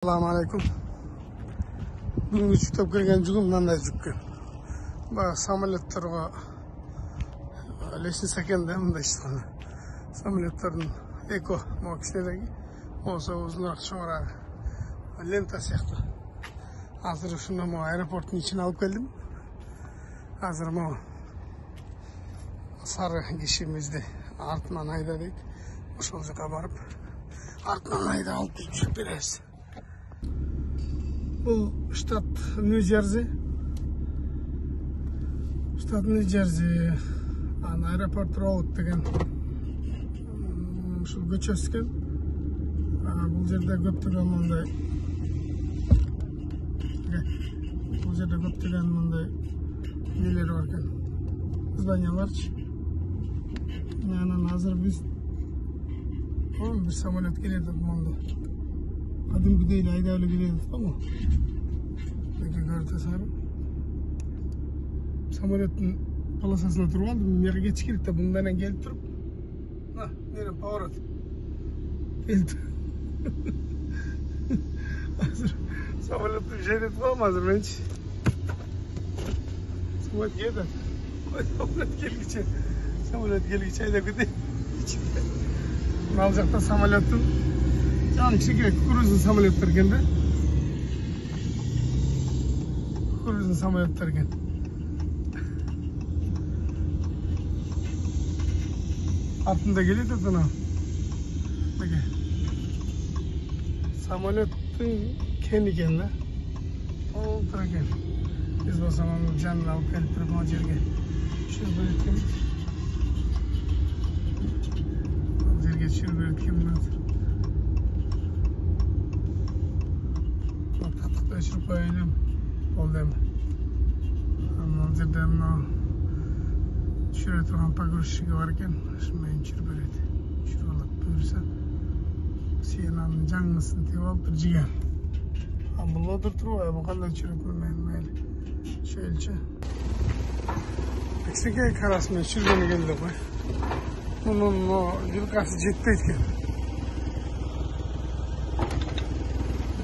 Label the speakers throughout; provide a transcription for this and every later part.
Speaker 1: Assalamualaikum. Бүгінгі жүктеп келген жүгім мынандай жүккен. Баға самолеттерға лесін сәкенде мындай шыққаны. Самолеттердің эко кішкенедегі осы ұзынырақ шоңырақ лента сияқты. Азыр шында аэропорттың ішіне алып келдім. Азыр сары кешімізді артынан айда дейді. Ошол жаққа барып, артынан айда алып жүріп береміз. Бұл штат Нью-Джерси. Штат Нью-Джерси. Аэропорт Роуд деген шул көчөскен. Бұл жерде көптеген мындай нелер бар екен. Зданияларчы. Анан азыр біз bir самолет келеді мында. Кадимгидей айдап эле келеді го. Неге көрдү сары? Самолеттин полосасына туруп алдым. Мери кетиш керек да мындан келип туруп. Нерен поворот. Келди. Азыр самолеттин жерет болом азыр менчи. Самолет келди. Самолет келгиче айдап кетейин. Ал жақта самолеттің кішігірек круизный самолеттер екен да. Круизный самолеттер екен. Артында келеді бұны. Самолеттің кен екен да. Ол тұр екен. Біз болсам оның жанына алып келіп тұрып ол жерге. Шүр бөлеткен. Şurada kim var? Tatlıkta şurupayım. Oldu mu? Ama zaten şuraya turan pagorşiki varken şimdi şurupayım. Şuralık buyursa siyananın canlısını tevaltır ciğer. Ama odur turuyor. Bu kadar şurupayım böyle. Şöyle. Meksika karasmen şuradan geldi bu. Bunun yılkası жетпейді екен.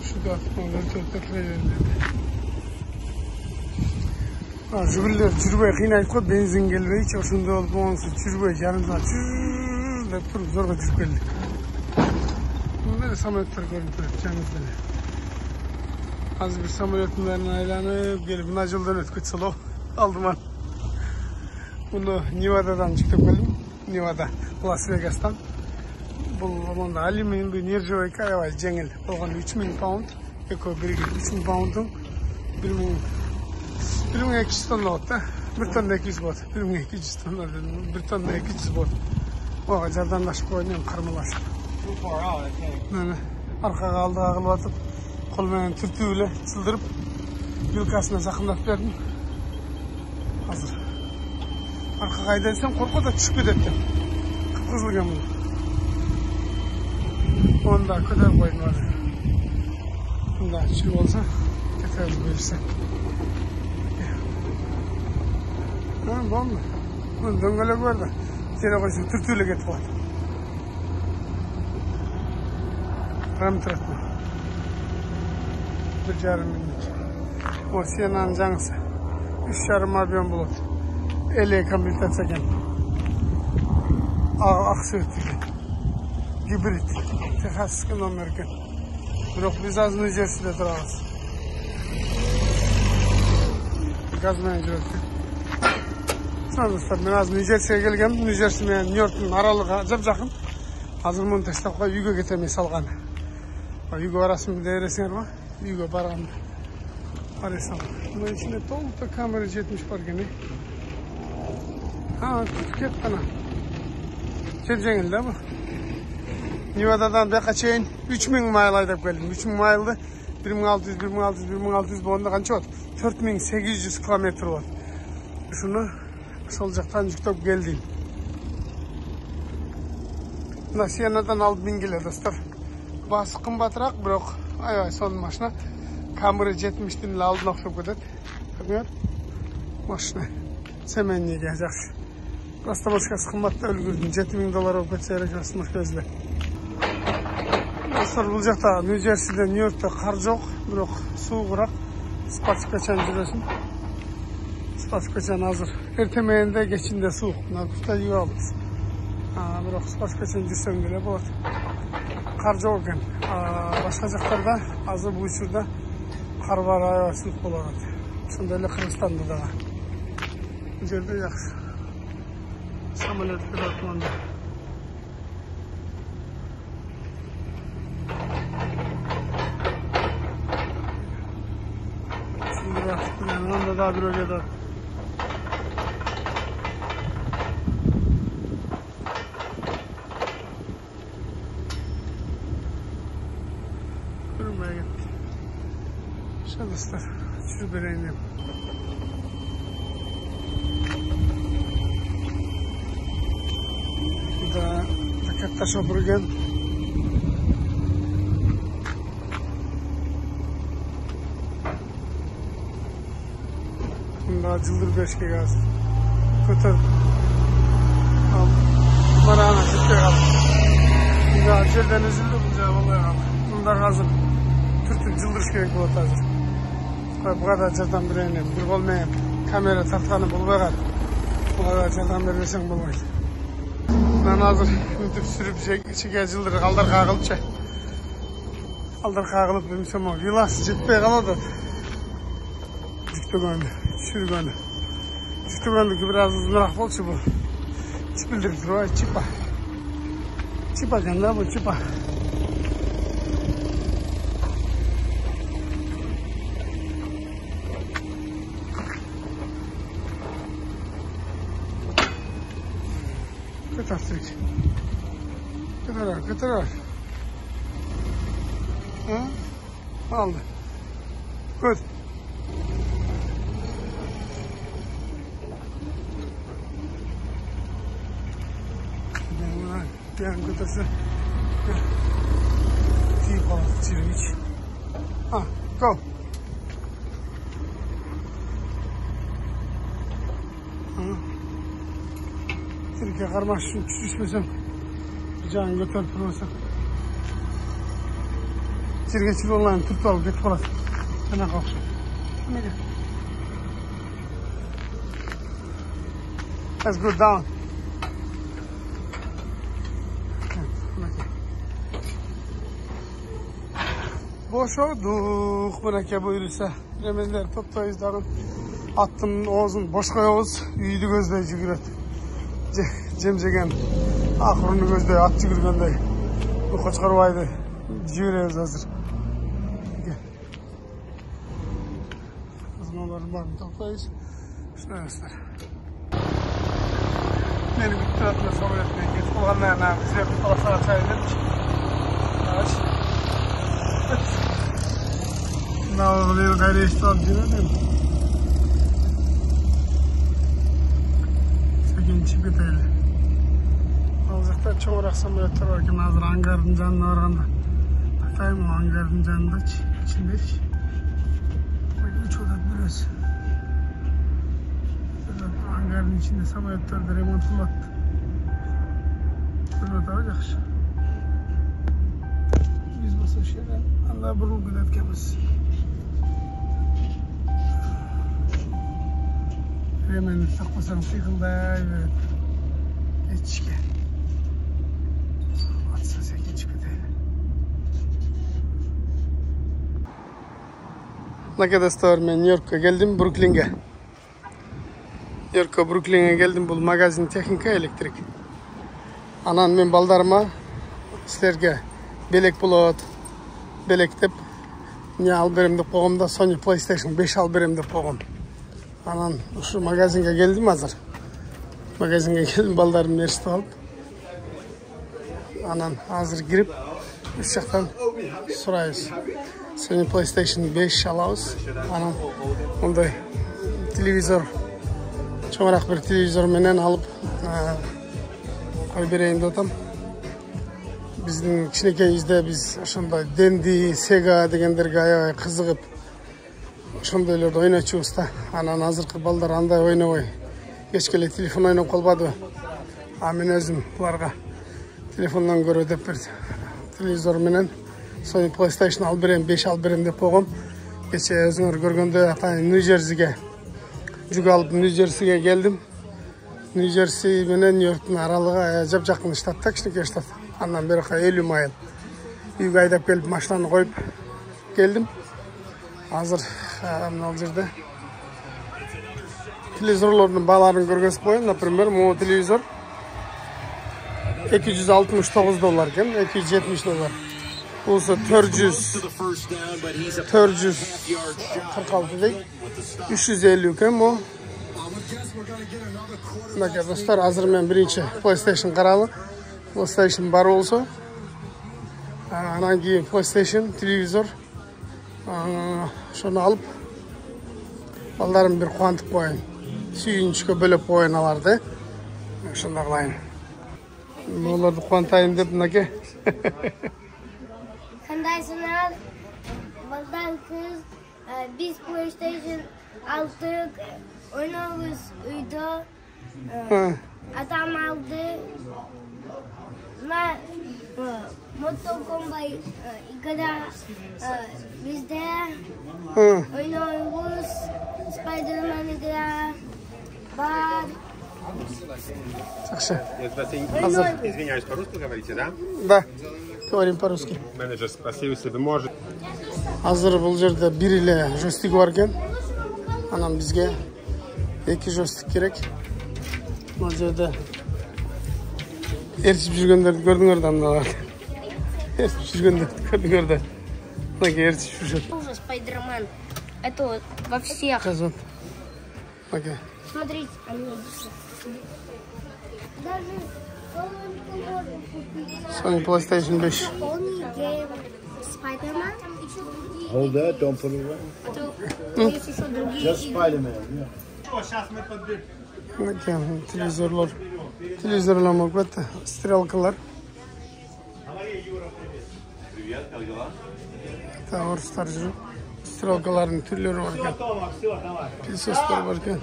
Speaker 1: Şurada atmaları жүгірлер жүрбей қинайды ғой, бензин келбей, ошондой болуп онсыз жүрбей жарым саат деп туруп зорго жүрүп келдик. Мындай самолеттер көрүнүп турат жаңыбызда эле. Азыр бир самолеттин бәрин айланып келип мына жолдон өтүп кетсе эле алдыман. Муну Невададан жүктөп келдим. Невада, Лас-Вегастан. Бұл алюминий нержавейка аябай жеңіл. Болған 3000 паунд. Эко бірге 3000 паундың 1200 тонна болады да. 1 тонна 200 болады. 1200 тонна, 1 тонна 200 болады. Оға жардамдашып қойын, қармалашып. Арқаға алдыға қылып атып, қолмен түртуілі сылдырып, билкасына жақындап бердім. Азыр. Arka kaydaysan korku da çıkıp gidetti. Kıpkızlıken bunu. Onu da kadar koyun var. Bunu da çiğ olsa keterli verirsen. Bu mu? Bunun döngelek var da. Yine koysun tırtıyla getip var. Rahmet etme. Bir yarım minut. O siyanağın canısı. 3,5 aviyon bulur. 50 komplekt çeken. Aksırtı. Hibrit. Texas Amerikan. Biroq biz az New Jersey'de turamiz. Gaz bilan yuribdi. Do'stlar, men az New Jersey'ga kelgan. New Jersey bilan New Yorkning aralig'i jap yaqin. Hozir buni tashlab qo'yib uyga ketamay salgan. Uyga borasizmi deyverasizlarmi? Uyga borganman. Qaraysan. Bunun içinde to'liq kamera 70 bor ekan. Ket bana. Ket jengildi bu. Nevadadan baka çeyin 3000 mayl aydap geldim. 3000 maylda 1600 bonda kança oldu? 4800 kilometre var. Şunu sol jaktan yüktep geldim. Nasiyanadan 6000 kilo dostlar. Bası kımbatırak bırak. Ay son maşına. Kamera 70'tin aldın okşap gidet. Bakmıyor. Maşına. Semenliğe gelecek. Просто başkası kımbatta ölgürdün. $7000 olup geçerek aslında gözle. Dostlar, bu жақта Нью-Джерсиде, Нью-Йоркта қар жоқ, бірақ суығырақ. Спартакиадан жүресің. Спартакиадан азыр ертеменде, кечинде суық. Мына күтә жібабыз. Бірақ Спартакиадан жүрсең деле болады. Қар жоқ екен. Башқа жақтарда азыр бұл учурда қар бар, аябай суық болады. Сондай эле Кыргызстанда дагы. Бұл жерде жақсы. Самолет келет мында. Anda daha bir öyle de. Durmaya gitti. Şanslar. Şu bireyim. Bu da katta şopurgen. Bunda cıldır beşke gaz. Kötü. Marana ciddi kaldı. Bunda cerden üzüldü bunca vallahi kaldı. Bunda hazır. Türtüp cıldırış gerek bu hazır. Bu kadar cerden bireyim. Bir olmayayım. Kamera tartkanı bulmaya kaldı. Bu kadar cerden verirsen bulmayız. Ben hazır. Ütüp sürüp çeker cıldır. Aldar kağılıpça. Aldar kağılıp bilmişim o. Yılası ciddi kaladı. Ciddi gönlü. Sürgünü. Sürgünlükü biraz uzunrak bolçu bu. Çipildirip duruyor, çipa. Çipa kanda bu, çipa. Kıtar Türk. Kıtar. Ha? Aldı. Good. Yani götürse iyi balık çiğnemiş. Go. Türkiye karmaş için düşmesem can götürüp durmasam. Çirgeçil olan Türk alıp get balık. Hemen kalksın. Hemen gel. Let's go down. Boş olduk. Bırak buyursa. Remenler toplayız dağın. Attım oğuzun boş koyuyoruz. Üydü gözde cügüret. Cemcegen. Ahırını gözde at cügürgende. Bu koçkar vaydı. Cügüremiz hazır. Gel. Kızmaların barını toplayız. Şuna göster. Beni bitti atma sabır etmeye git. Olanlarına bize bir balasana çay dedik. Aç. Ne oluyor gayri iştahcı ne diyeyim? Sekin çıkıp eyle. Azıcıkta çoğurak samolyotlar varken hazır hangarın canına varanda. Bakayım o hangarın canında içindeyiz. Bak 3 oda burası. Hangarın içinde samolyotlar da remont kılattı. Burada da yakış. Biz basın şeyden Allah burun gületkemiz. Hemen takmasam kıyılday ve içki. Atsa sekin çıkıdı. Arkadaşlar ben New York'a geldim, Brooklyn'e. New York'a, Brooklyn'e geldim. Bu magazin Teknika Elektrik. Anan men baldarıma sizlerge belek bulat, belek dep ne al berim dep koğumda Sony PlayStation 5 al berim dep koğum. Anan şu magazinge geldim hazır. Magazinge geldim baldarım nerişte alıp. Anan hazır girip üç jaktan sorayız. Sony PlayStation 5 alabız. Anan onday televizor, çoğurak bir televizor menen alıp koy bereyim dotam. Bizning kichinekayimizda biz ошондой Dendi, Sega degenderge aябай кызыгып ошондойлорду ойночубуз да. Анан азыркы балдар андай ойнобой кечке телефон ойноп калбады. Мен өзүм буларга телефондон көрө деп бир телевизор менен Sony PlayStation alып берем, 5 алып берем деп қойғам. Кеше өзіңер көргенде атайын Нью-Джерсиге жүк алып Нью-Джерсиге келдім. Нью-Джерси менен Нью-Йорктың аралығы жап-жақын штатта, кішкентай штат. Андан бері 50 майл. Үйге айдап келіп, машинаны қойып келдім. Азыр мынау жерде телевизорлардың бағаларын көргенсіз қойын. Например, бұл телевизор $269 екен, $270. Осы 446 дейді. 350 екен бұл. Мынакей достар, азыр мен бірінші PlayStation қаралы. PlayStation бар болса, анан кейін PlayStation телевизор шоны алып, балдарым бір қуантып қойын. Сүйіншіке бөліп қойын аларды. Шында қылайын. Оларды қуантайын деп мынакей.
Speaker 2: Қандайсыңар? Балдар қыз, біз PlayStation алдық, ойнауыз үйді, атам алды. Mortal Kombat 2'de bizde oynuyoruz. Spider-Man 2'de var.
Speaker 3: Извиняюсь, по-русски говорите, да?
Speaker 1: Да, говорим по-русски.
Speaker 3: Менеджер спросил, если вы можете.
Speaker 1: Азыр бұл жерде бір иле жостик бар екен. Анан бізге 2 жостик керек. Бұл жерде ертіп жүргендерді көрдіңер да мыналарды. Ертіп жүргендерді көрдіңер да. Мынакей ертіп жүрген.
Speaker 2: Уже Spider-Man. Это вот во всех.
Speaker 1: Қазан. Мынакей.
Speaker 2: Смотрите, они даже полонку можно купить.
Speaker 1: Sony PlayStation 5.
Speaker 2: Полный гейм Spider-Man.
Speaker 4: Hold that, don't put it away.
Speaker 2: Есть еще другие.
Speaker 4: Just Spider-Man, yeah.
Speaker 1: Mınakey televizorlar. Televizorlar bitti. Sтрелкалар. Oruslar жүріп. Sтрелкалардың түрлері бар екен. Пилсостар бар екен.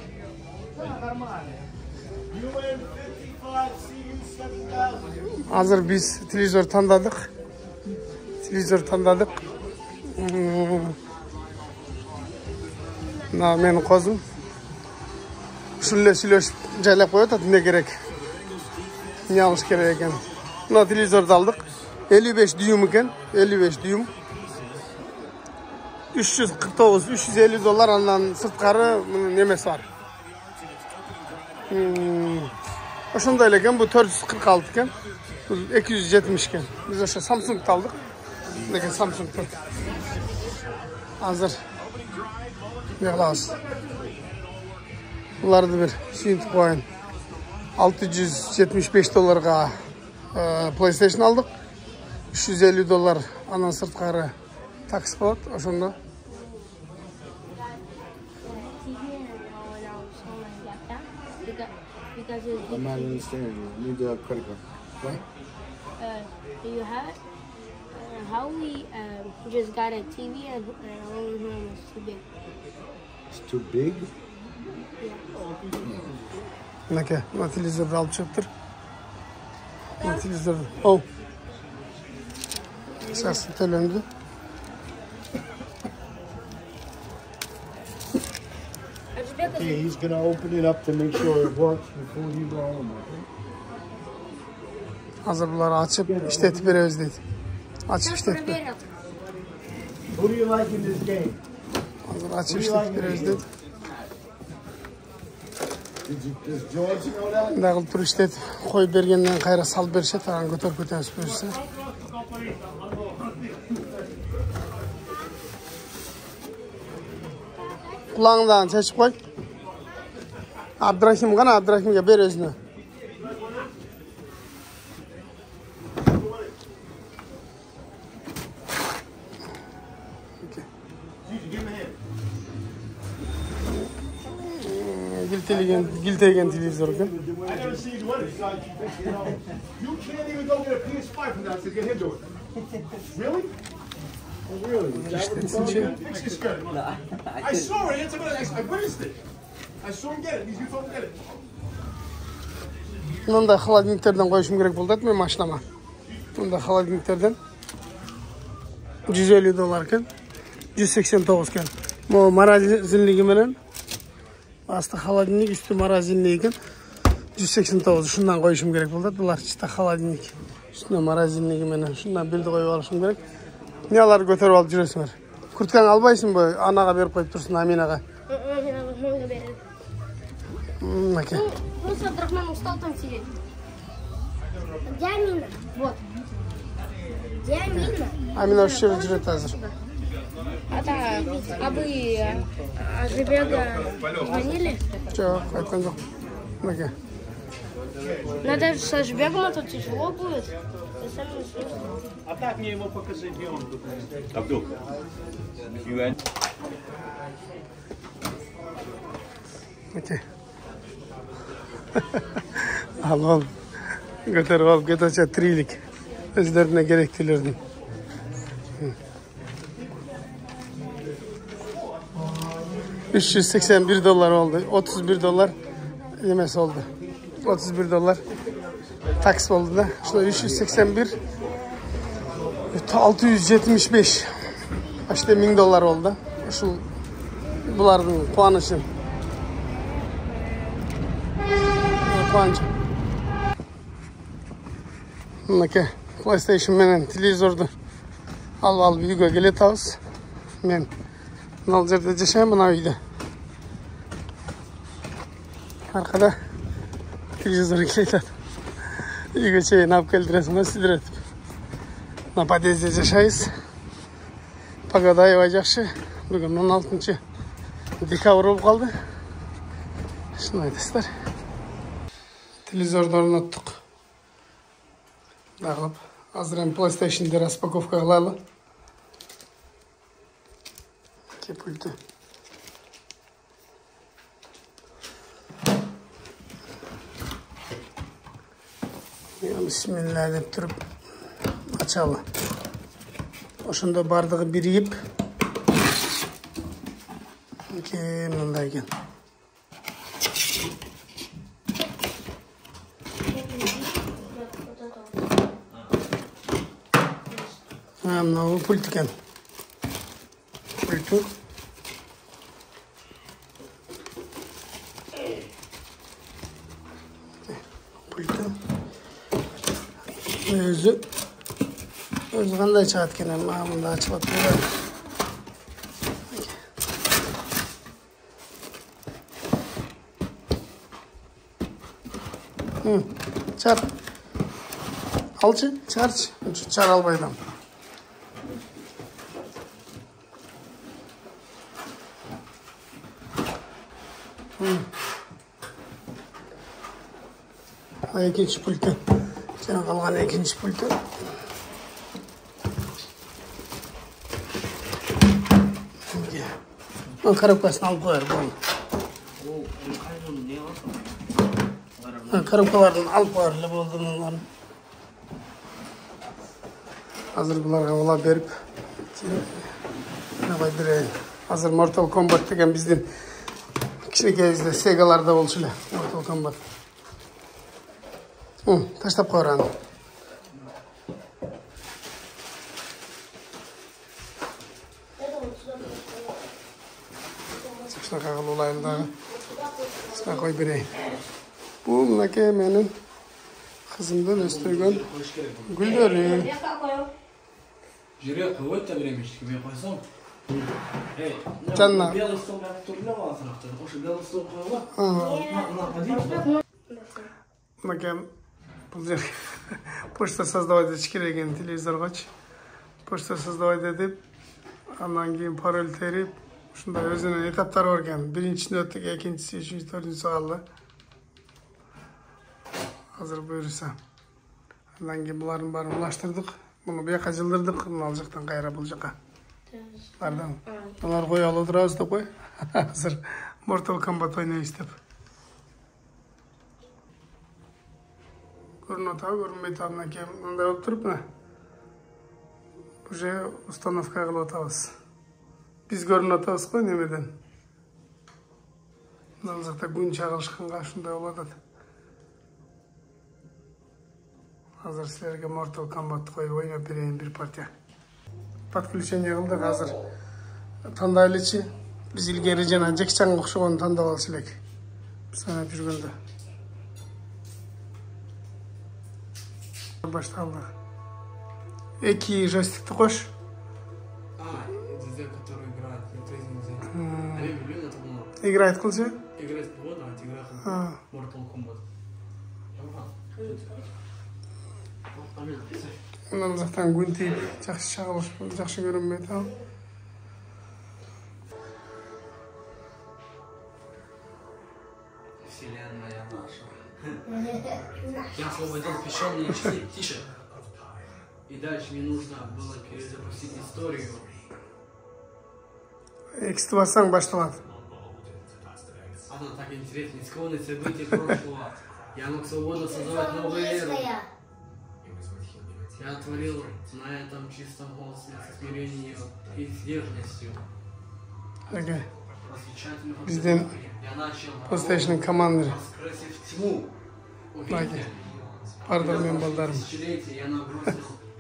Speaker 1: Азыр біз телевизор таңдадық. Мына менің қозым. Шүлле сөйлесіп жайлап қойды, не керек? Не алыш керек екен? Мына телевизорды алдық. 55 дюйм екен, 55 дюйм. $349-350, андан сыртқары немесі бар. Ошондай эле экен, бу 446 екен. Бул 270 екен. Биз ошо Samsung'ды алдык. Мынакей Samsung'ды. Азыр не кылабыз? Буларды бир сүйүнтүп коюн. $675 PlayStation алдык. $350 андан сырткары такс болот, ошондо.
Speaker 4: I'm not understanding you. You need a credit card. What?
Speaker 2: Do you have how we just got a TV and our own room is too big.
Speaker 4: It's too big?
Speaker 1: Mınakey, buna televizorda alıp çıktır. Buna televizorda. Oh. Şahsı tölendi.
Speaker 4: Yeah, he's gonna open it up to make sure it works before you go home.
Speaker 1: Hazır bunları açıp işletip veriyoruz dedi. Açıp işletip veriyoruz.
Speaker 4: Who do you like in this game?
Speaker 1: Hazır açıp işletip veriyoruz dedi.
Speaker 4: Does George know that?
Speaker 1: Dağıl tur işletip koyup bergenden kayra salıp berişe tağın götürüp öteniz böylese. Kulağından seçip koy. Abdurrahim gana Abdurrahim'e ber özünü. Giltegen televizor ekan.
Speaker 5: I never seen you win it. You can't even go get a PS5 from that to get him to it. Really? Fix this good. I saw it. I witnessed it. I saw him get it. You told him get it.
Speaker 1: Mında холодильниктерден koyuşum gerek buldu etmiyor maşlama. Mında холодильниктерден. $150 ekan. 189 ekan. Bu marazinligi bilan asti холодильник, üstü marazinlik ekan. 189. Şundan qo'yishim kerak bo'ldi. Bular chita холодильник. Üstüne marazinligi bilan shundan bildi qo'yib olishim kerak. Niyalarni ko'tarib olib jurasizlar. Kurtkani albaysizmi bu? Anaga berib qo'yib tursin, Aminaga. Aka.
Speaker 2: Просто Абдрахман устал там сидеть. Где Амина? Вот. Где Амина?
Speaker 1: Amina şu yerda juradi hozir.
Speaker 2: А вы Ажибека звонили?
Speaker 1: Yo'q, aytgan yo'q. Aka.
Speaker 2: Надо с Ажибеком, а то тяжело будет. Я сам не слышу.
Speaker 6: А так мне ему покажи, где он тут.
Speaker 3: Abdul. UN.
Speaker 1: Aka. Al. Götürüp alıp getacha tirilik. Özlerine gerektilerdi. $381 oldu. $31 yemesi oldu. $31 taks oldu da. Şöyle 381 675 işte $1000 oldu. Şu buların puanı puancı. Aka PlayStation menen televizordu al uyga keletamiz. Men mınal жерде жашайм, мына үйдө. Arkada televizor kelет. Үйгө чейин алып келдиресиң, сидиретип. Мына подъездде жашайбыз. Погода аябай жакшы. Бүгүн 16 декабрь болуп калды. Шуну айтасыздар. Телевизорду орноттук. Dağılıp. Hazır hem PlayStation'da распаковка kılalı. Kepultu. Bismillah dep turup açalı. Oşunda bardığı biriyip mınday ekan. Mınau pult ekan. Pultu. Pultu. Özü qanday chiqadi ekan, amma bunda ochib o'tiradi. Çar. Alçı, çarç. Çar albaydan. İkinci pultu. Sana kalgan ikinci pultu. Ben karabukasını alıp koyarım bunu. Karabuklardan alıp koyarım olduğundan. Hazır bunlarga ola berip ne koydurayım. Hazır Mortal Kombat degen bizden kişilikeyizde Sega'larda oluşuyla Mortal Kombat. Taştap koyarım. Şuna kakıl olayım dağı. Şuna koy bireyim. Bu mınaki benim kızımdan östürgün gülleri.
Speaker 6: Жүрек қойып та беремін ешкім мен қойсам.
Speaker 1: Canına.
Speaker 6: Белый стол бәрі тұрмын ба сұрақтар. Осы белый стол қойып.
Speaker 1: Мынакем бұл жер почта создавать етіш керек екен телевизорғачы. Почта создавать етіп, андан кейін пароль теріп, ушундай өзүнүн этаптары бар экен. Биринчисин өттүк, экинчиси, үчүнчүсү, төртүнчүсү калды. Азыр буюрса. Андан кейін булардын баарын улаштырдык. Bunu bir yaka жылдырдык, ал жактан кайра бул жака. Бардан. Алар коялы турабыз деп кой. Азыр Mortal Kombat ойнойбуз деп. Көрүнүп атабы, көрүнбөй атабы, мынакей мындай болуп туруп мына. Уже установка кылып атабыз. Биз көрүнүп атабыз го немеден. Мына жакта күн чагылышканга ушундай болуп атат. Hazır sizlerge Mortal Kombat koyup oynap bereyim bir partiya. подключение кылдык азыр. Тандайлычы. Биз илгери жана Жекчанга окшогон тандап алчу элек. Санап жүргөндө. Башталды. Эки жойстикти кош.
Speaker 6: Это те, которые играют. Это извините. Они люблю это было.
Speaker 1: Играет кылчу?
Speaker 6: Играть в вот, а играть в Mortal Kombat.
Speaker 1: Мына жактан күн тийип, жакшы чагылыш, жакшы көрүнбөйт ал.
Speaker 6: Вселенная наша. Я освободил песчаные часы. Тише. И дальше мне нужно было перезапустить историю.
Speaker 1: Эксти барсаң башталат.
Speaker 6: Она так интересна. Исконные события прошлого. Я мог свободно создавать новую эру. Я творил на этом чистом голосе со смирением и сдержанностью.
Speaker 1: Бизден
Speaker 6: Я начал
Speaker 1: PlayStation командир.
Speaker 6: раскрасив тьму.
Speaker 1: Пардон мен балдарым.
Speaker 6: Тысячелетия я набросил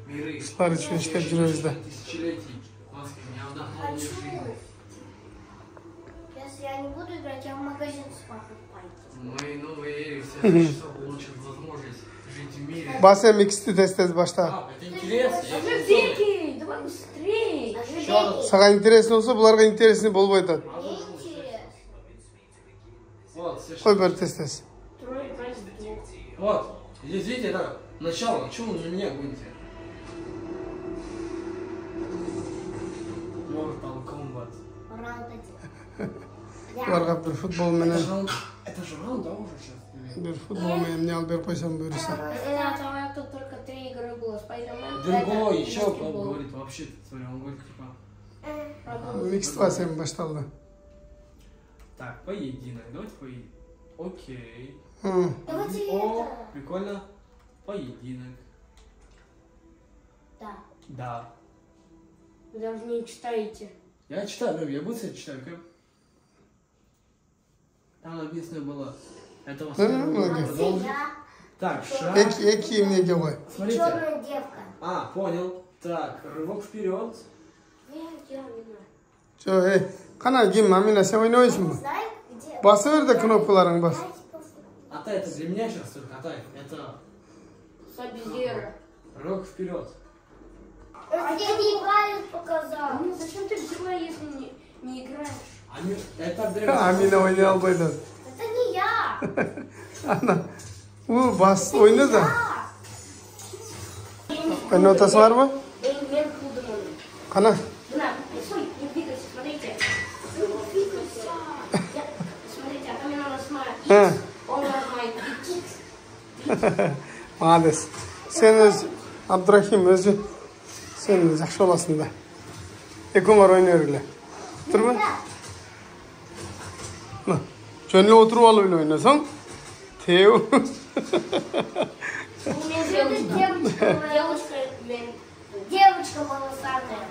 Speaker 6: миры.
Speaker 1: Сулар үчүн иштеп жүрөбүз да.
Speaker 6: Тысячелетий. Ласками я вдохнул мне жизнь.
Speaker 2: Если я не буду играть, я в магазин с папой пойду.
Speaker 6: В моей новой эре вся общество получит возможность жить в мире.
Speaker 1: Бас эми икисти тез башта.
Speaker 6: Это интересно.
Speaker 2: Дети, давай быстрее.
Speaker 1: Сага интересно болсо, буларга интересный болбой атат.
Speaker 6: Вот, все
Speaker 1: Кой бер тез.
Speaker 6: Вот. Здесь видите, это начало. Чего вы на меня гоните? Mortal Kombat.
Speaker 1: Буларга бир футбол менен,
Speaker 6: Это же раунд, да, уже сейчас?
Speaker 1: бир футбол менен эмне алып берип койсом буюрса.
Speaker 2: Тут только 3 игры было. Spider-Man.
Speaker 6: Другой еще говорит вообще, смотри, он говорит типа.
Speaker 1: Икисти бас эми башталды.
Speaker 6: Так, поединок, давайте поединок. Окей.
Speaker 2: Давайте
Speaker 6: О,
Speaker 2: это.
Speaker 6: прикольно. Поединок.
Speaker 2: Да.
Speaker 6: Да.
Speaker 2: Вы даже не читаете.
Speaker 6: Я читаю, я быстро читаю, как? Там написано было. Это вас продолжить. Так, шаг.
Speaker 1: Эки эмнеге кой.
Speaker 6: Смотрите.
Speaker 2: Черная девка.
Speaker 6: А, понял. Так, рывок вперед.
Speaker 1: Жо, кана ким, Амина, сен ойнойсуңбу?
Speaker 2: Знаешь, где?
Speaker 1: Баса бер да кнопкаларың бас.
Speaker 6: Атай, это для меня сейчас только, Атай. Это
Speaker 2: Сабизера.
Speaker 6: рывок вперед.
Speaker 2: Я не правильно показал. Ну зачем ты взяла, если не играешь?
Speaker 6: Это для
Speaker 1: Амина ойнай албай да.
Speaker 2: Это не я.
Speaker 1: Ана, бас ойна да. Ойнап атасың барбы?
Speaker 2: Мен худым.
Speaker 1: Кана?
Speaker 2: На, стой, не двигайся, смотрите. Смотрите, а там меня нажимает. Он нажимает.
Speaker 1: Молодец. Сен өз, Абдрахим өзі, сен жақшы боласың да. Экоңар ойнай бергіле. Тұрбы? Жөнлі отыру алып елі ойнасаң. Теу.
Speaker 2: Девочка волосатая.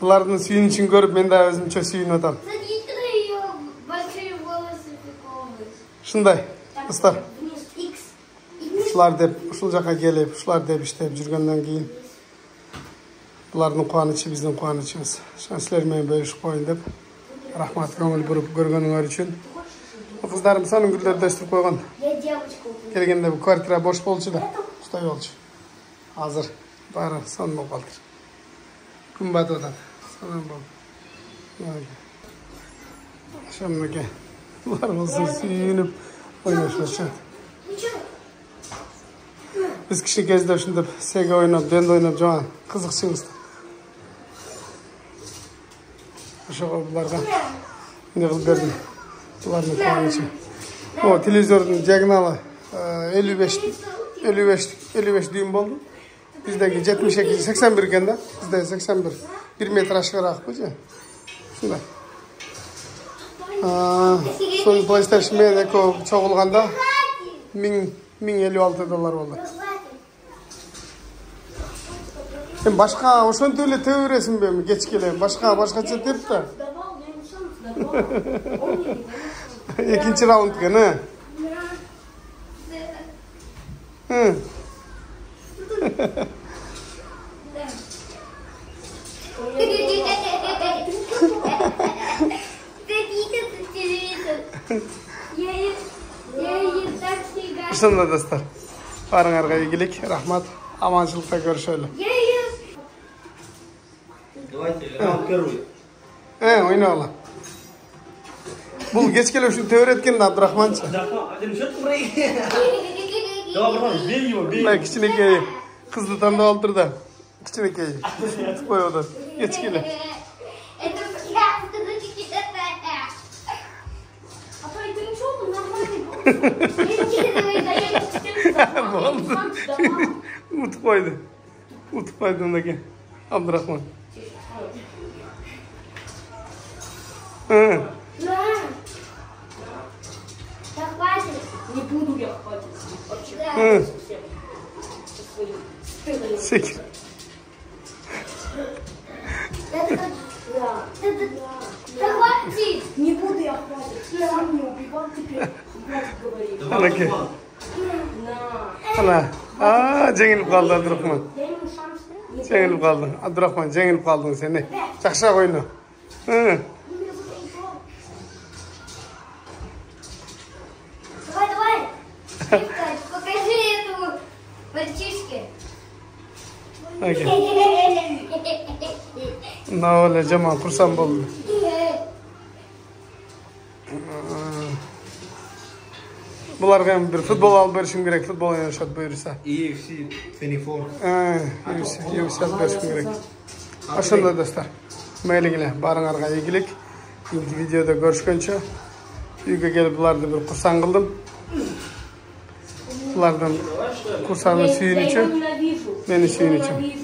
Speaker 1: Бұлардың сүйінішін көріп, мен да өзім чө сүйін отам.
Speaker 2: Смотрите на ее большие волосы приколы.
Speaker 1: Шындай, ұстар.
Speaker 2: Вниз X.
Speaker 1: Ушылар деп, ушыл жаққа келіп, ушылар деп іштеп жүргенден кейін. Бұлардың қуанычы, біздің қуанычымыз. Шансылермен бөлішіп қойын деп. Рахмат көңіл бұрып көргеніңер үшін. Қыздарым санын гүлдерді өстіріп қойған.
Speaker 2: Я девочку.
Speaker 1: Келгенде бұл квартира бош болчу да. Құстай болчу. Азыр бары сон болып қалдыр. Күн батып атады. Сонан болды. Шамнеке. Бұлар болсын сүйініп ойнашып. Біз кіші кезде ушинтип Sega ойнап, Nintendo ойнап жаман қызықшымыз. Ошого бұларға не қылып бердім. Бұлардың қуанычы. О, телевизордың диагоналы 55 дюйм болды. Біздегі 72-81 екен да. Бізде 81. 1 метр ашығырақ бұл же. Шындай. Соның PlayStation мен эко соғылғанда $1056 болды. Сен башқа ошонтип эле төө бересиң бе? Кеч келем. Башкача деп да. Экинчи раунд экен, Şunda dostlar. Barınarga iyilik, rahmat, amançılıkta görüşelim. Oyna ola. Bu geç geliyor şu teori etken Abdurrahmançı. Ben kiçinekeyi kızlı tanıda aldır da. Kiçinekeyi. Koy o da. Geç geliyor. Ut koydu. Ut koydu ondaki. Abdurrahman.
Speaker 2: Не буду я хватит.
Speaker 1: Секир.
Speaker 2: Не буду я хватит. Сам не убивал теперь. Хватит говорит.
Speaker 1: Anaki. Ana. Jengilip kaldı Abdurrahman.
Speaker 2: Я ему шанс.
Speaker 1: Jengilip kaldın. Abdurrahman jengilip kaldın seni. Çakşak oyunu.
Speaker 2: Давай. Покажи эту мальчишке.
Speaker 1: Ne öyle cema kursan buldu. Bularga bir futbol alıp berişim gerek. Futbol oynashad buyursa.
Speaker 3: EFC 24.
Speaker 1: UFC alıp berişim gerek. Aşında dostlar. Mayligile barınarga iyilik. Videoda görüşkönçe. Uyga gelip bulardı bir kursan kıldım. Bulardan kursanın suyun için. Beni suyun için.